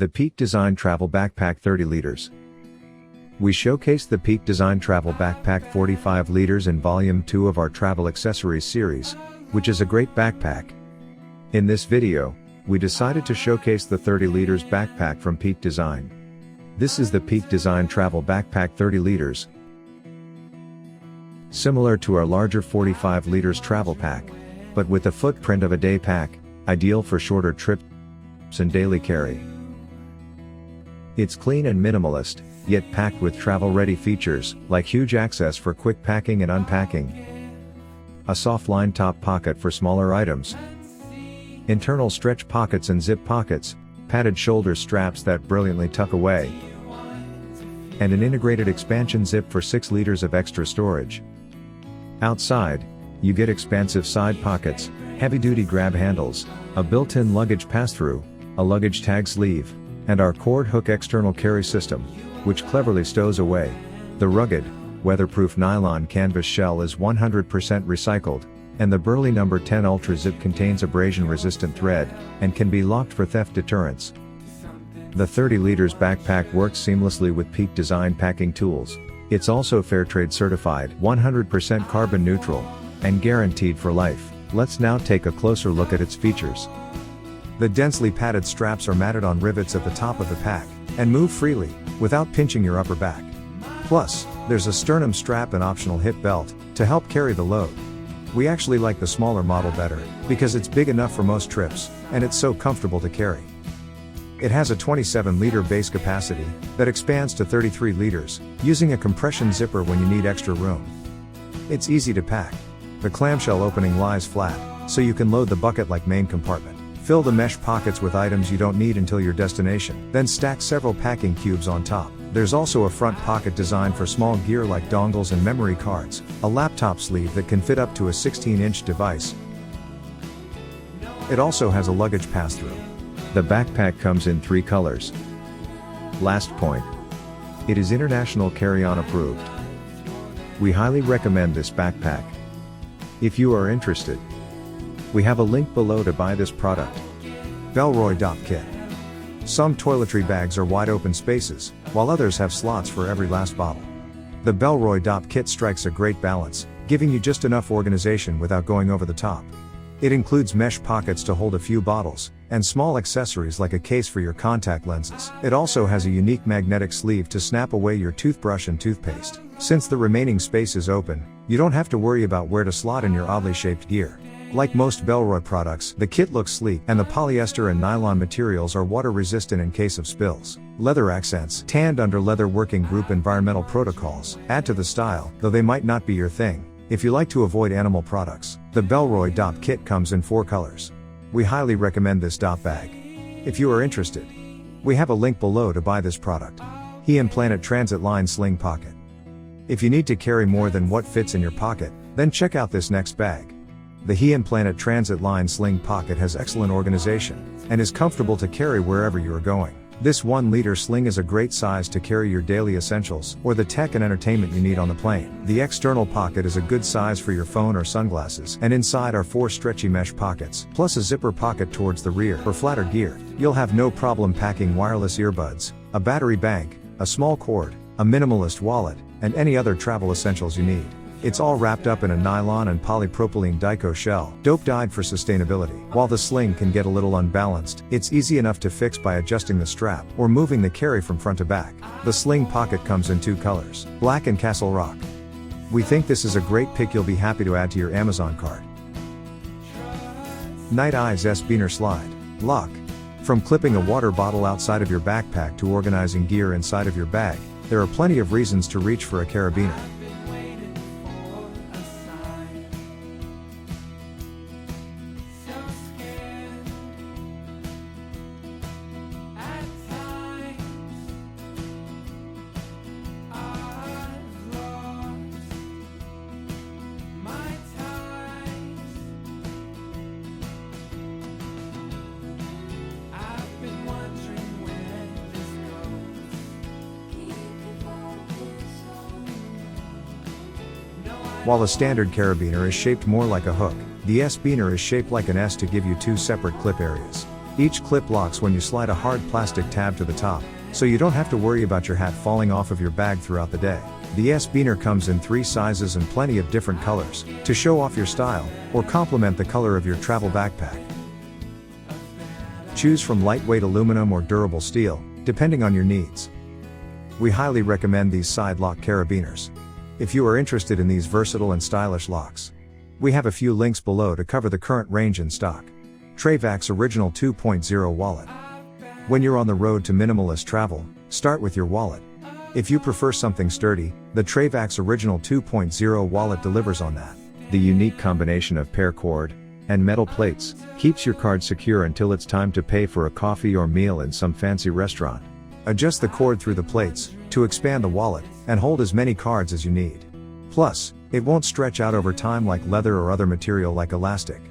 The Peak Design Travel Backpack 30 liters. We showcased the Peak Design Travel Backpack 45 liters in Volume 2 of our Travel Accessories series, which is a great backpack. In this video, we decided to showcase the 30 liters backpack from Peak Design. This is the Peak Design Travel Backpack 30 liters. Similar to our larger 45 liters travel pack, but with the footprint of a day pack, ideal for shorter trips and daily carry. It's clean and minimalist, yet packed with travel-ready features, like huge access for quick packing and unpacking. A soft line top pocket for smaller items. Internal stretch pockets and zip pockets, padded shoulder straps that brilliantly tuck away. And an integrated expansion zip for 6 liters of extra storage. Outside, you get expansive side pockets, heavy-duty grab handles, a built-in luggage pass-through, a luggage tag sleeve, and our cord hook external carry system, which cleverly stows away. The rugged, weatherproof nylon canvas shell is 100% recycled, and the Burley No. 10 Ultra Zip contains abrasion-resistant thread, and can be locked for theft deterrence. The 30 liters backpack works seamlessly with Peak Design packing tools. It's also Fairtrade certified, 100% carbon neutral, and guaranteed for life. Let's now take a closer look at its features. The densely padded straps are mounted on rivets at the top of the pack, and move freely, without pinching your upper back. Plus, there's a sternum strap and optional hip belt, to help carry the load. We actually like the smaller model better, because it's big enough for most trips, and it's so comfortable to carry. It has a 27-liter base capacity, that expands to 33 liters, using a compression zipper when you need extra room. It's easy to pack. The clamshell opening lies flat, so you can load the bucket like main compartment. Fill the mesh pockets with items you don't need until your destination, then stack several packing cubes on top. There's also a front pocket designed for small gear like dongles and memory cards, a laptop sleeve that can fit up to a 16-inch device. It also has a luggage pass-through. The backpack comes in 3 colors. Last point. It is international carry-on approved. We highly recommend this backpack. If you are interested, we have a link below to buy this product. Bellroy Dopp Kit. Some toiletry bags are wide open spaces, while others have slots for every last bottle. The Bellroy Dopp Kit strikes a great balance, giving you just enough organization without going over the top. It includes mesh pockets to hold a few bottles, and small accessories like a case for your contact lenses. It also has a unique magnetic sleeve to snap away your toothbrush and toothpaste. Since the remaining space is open, you don't have to worry about where to slot in your oddly shaped gear. Like most Bellroy products, the kit looks sleek, and the polyester and nylon materials are water resistant in case of spills. Leather accents, tanned under leather working group environmental protocols, add to the style, though they might not be your thing. If you like to avoid animal products, the Bellroy Dopp Kit comes in 4 colors. We highly recommend this Dopp bag. If you are interested, we have a link below to buy this product. He Planet Transit Line Sling Pocket. If you need to carry more than what fits in your pocket, then check out this next bag. The He Planet Transit Line Sling Pocket has excellent organization, and is comfortable to carry wherever you are going. This 1-liter sling is a great size to carry your daily essentials, or the tech and entertainment you need on the plane. The external pocket is a good size for your phone or sunglasses, and inside are 4 stretchy mesh pockets, plus a zipper pocket towards the rear for flatter gear. You'll have no problem packing wireless earbuds, a battery bank, a small cord, a minimalist wallet, and any other travel essentials you need. It's all wrapped up in a nylon and polypropylene Dico shell, dope-dyed for sustainability. While the sling can get a little unbalanced, it's easy enough to fix by adjusting the strap, or moving the carry from front to back. The sling pocket comes in 2 colors, black and Castle Rock. We think this is a great pick you'll be happy to add to your Amazon cart. Nite Ize S-Biner SideLock. From clipping a water bottle outside of your backpack to organizing gear inside of your bag, there are plenty of reasons to reach for a carabiner. While the standard carabiner is shaped more like a hook, the S-Biner is shaped like an S to give you 2 separate clip areas. Each clip locks when you slide a hard plastic tab to the top, so you don't have to worry about your hat falling off of your bag throughout the day. The S-Biner comes in 3 sizes and plenty of different colors, to show off your style, or complement the color of your travel backpack. Choose from lightweight aluminum or durable steel, depending on your needs. We highly recommend these side-lock carabiners. If you are interested in these versatile and stylish locks, we have a few links below to cover the current range in stock. Trayvax Original 2.0 Wallet. When you're on the road to minimalist travel, start with your wallet. If you prefer something sturdy, the Trayvax Original 2.0 Wallet delivers on that. The unique combination of paracord and metal plates keeps your card secure until it's time to pay for a coffee or meal in some fancy restaurant. Adjust the cord through the plates to expand the wallet and hold as many cards as you need. Plus, it won't stretch out over time like leather or other material like elastic.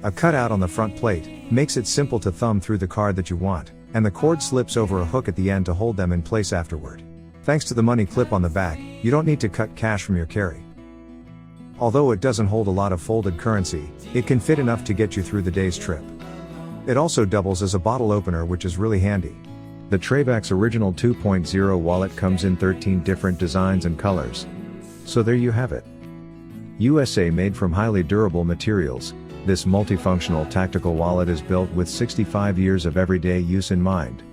A cutout on the front plate makes it simple to thumb through the card that you want, and the cord slips over a hook at the end to hold them in place afterward. Thanks to the money clip on the back, you don't need to cut cash from your carry. Although it doesn't hold a lot of folded currency, it can fit enough to get you through the day's trip. It also doubles as a bottle opener, which is really handy. The Trayvax Original 2.0 Wallet comes in 13 different designs and colors. So there you have it. USA made from highly durable materials, this multifunctional tactical wallet is built with 65 years of everyday use in mind.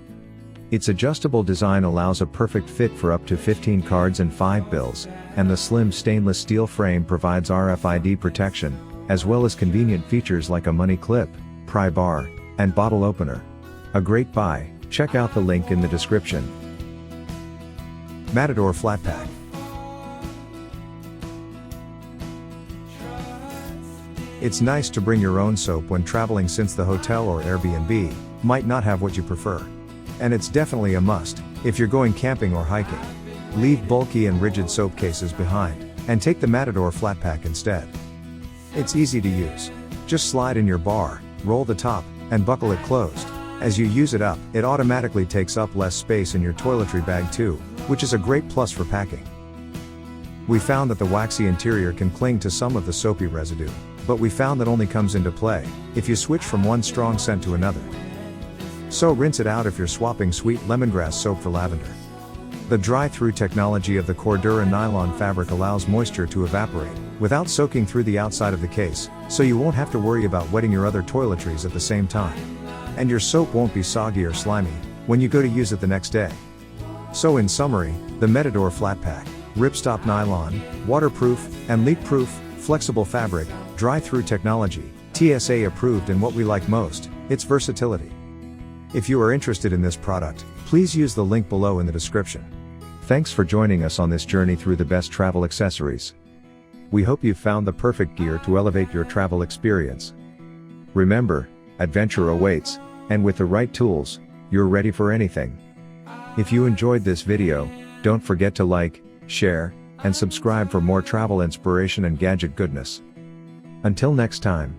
Its adjustable design allows a perfect fit for up to 15 cards and 5 bills, and the slim stainless steel frame provides RFID protection, as well as convenient features like a money clip, pry bar, and bottle opener. A great buy. Check out the link in the description. Matador FlatPak. It's nice to bring your own soap when traveling since the hotel or Airbnb might not have what you prefer. And it's definitely a must if you're going camping or hiking. Leave bulky and rigid soap cases behind, and take the Matador FlatPak instead. It's easy to use. Just slide in your bar, roll the top, and buckle it closed. As you use it up, it automatically takes up less space in your toiletry bag too, which is a great plus for packing. We found that the waxy interior can cling to some of the soapy residue, but we found that only comes into play if you switch from one strong scent to another. So rinse it out if you're swapping sweet lemongrass soap for lavender. The dry-through technology of the Cordura nylon fabric allows moisture to evaporate without soaking through the outside of the case, so you won't have to worry about wetting your other toiletries at the same time. And your soap won't be soggy or slimy when you go to use it the next day. So in summary, the Matador FlatPak, ripstop nylon, waterproof and leak-proof, flexible fabric, dry-through technology, TSA approved, and what we like most, its versatility. If you are interested in this product, please use the link below in the description. Thanks for joining us on this journey through the best travel accessories. We hope you've found the perfect gear to elevate your travel experience. Remember, adventure awaits, and with the right tools, you're ready for anything. If you enjoyed this video, don't forget to like, share, and subscribe for more travel inspiration and gadget goodness. Until next time.